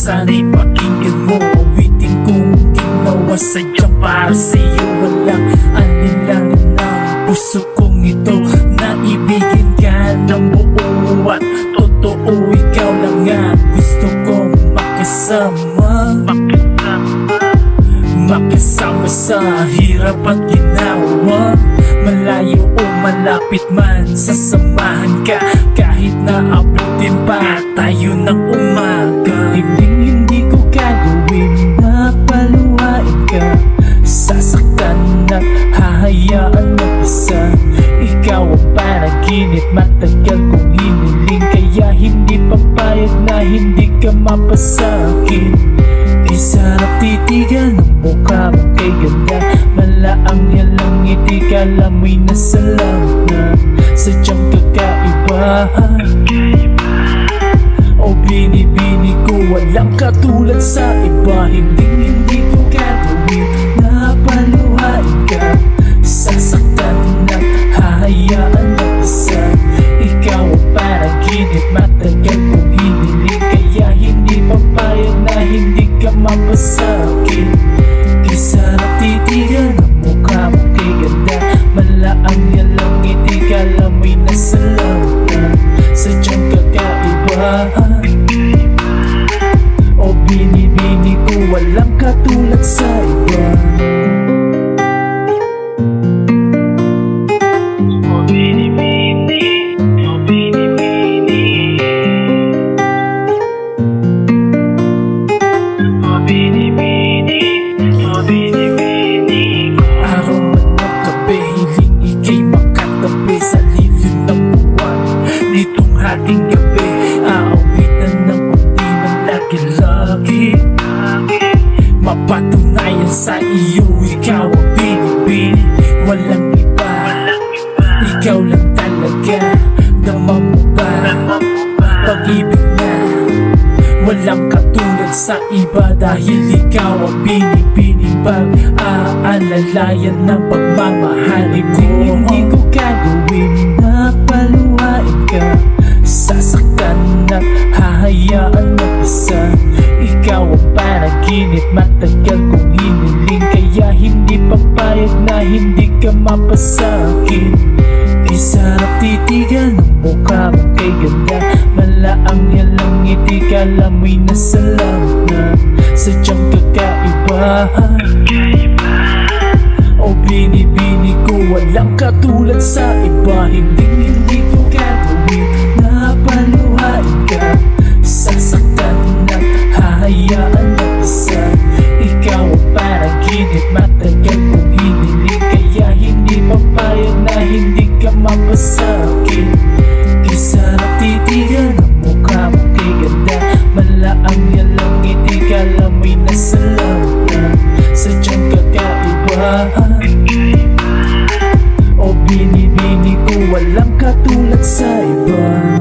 sana'y pakinggan mo. Awitin kong ginawa sadyang para sa'yo. Walang alinlangan ng puso kong ito, na ibigin ka ng buo at totoo. Ikaw lang ang gusto kong makasama, makasama sa hirap at ginawa. Malayo o malapit man, sasamahan ka kahit na abutin pa tayo ng umaga. Hindi ko gagawin na paluhain ka, sasaktan at hahayaan mag-isa. Ikaw ang panaginip, matagal kong hiniling, kaya hindi papayag na hindi ka mapasakin. Di sarap titigan ng mukha mo, kay ganda malaang yalang ngiti, kalamoy na salam na sadyang kakaiba. O binibini ko, walang katulad sa iba. Hindi ko gagawin na paluhain ka, sasaktan na hahayaan mag-isa. Ikaw ang panaginip, matagal kong hiniling, kaya hindi papayag na hindi ka mapasakin. Di sarap titigan ng mukha mo, kay ganda malaang yalang ngiti, kalamoy na salam na sadyang kakaiba. O binibini ko, walang katulad sa iba. Araw man ng gabi, hiling ika'y makatabi sa lilim ng buwan. Nitong hating gabi, aawitan ng puti ng lagi-lagi. Mapatunayan sa iyo, ikaw ang binibini, walang iba. Ikaw lang talaga, dama mo ba? Pag-ibig na walang katulad sa iba, dahil ikaw ang binibini. Pag-aalalayan ng pagmamahalin ko, hindi ko gagawin na paluhain ka, sasaktan at hahayaan mag-isa. Ikaw ang panaginip, matagal kong hiniling, kaya hindi papayag na hindi ka mapasakin. Di sarap titigan ng mukha mo, kay ganda malaang yalang ngiti, kalamoy na salam na sadyang kakaiba. O binibini ko, walang katulad sa iba. Hindi ko gagawin na paluhain ka, sasaktan at hahayaan mag-isa. Ikaw ang panaginip, matagal kong hiniling, kaya hindi papayag na hindi ka mapasakin. Di sarap titigan ng mukha mo, kay ganda malaang yalang ngiti, kalamoy na salam na sadyang kakaiba. O binibini ko, walang katulad sa iba.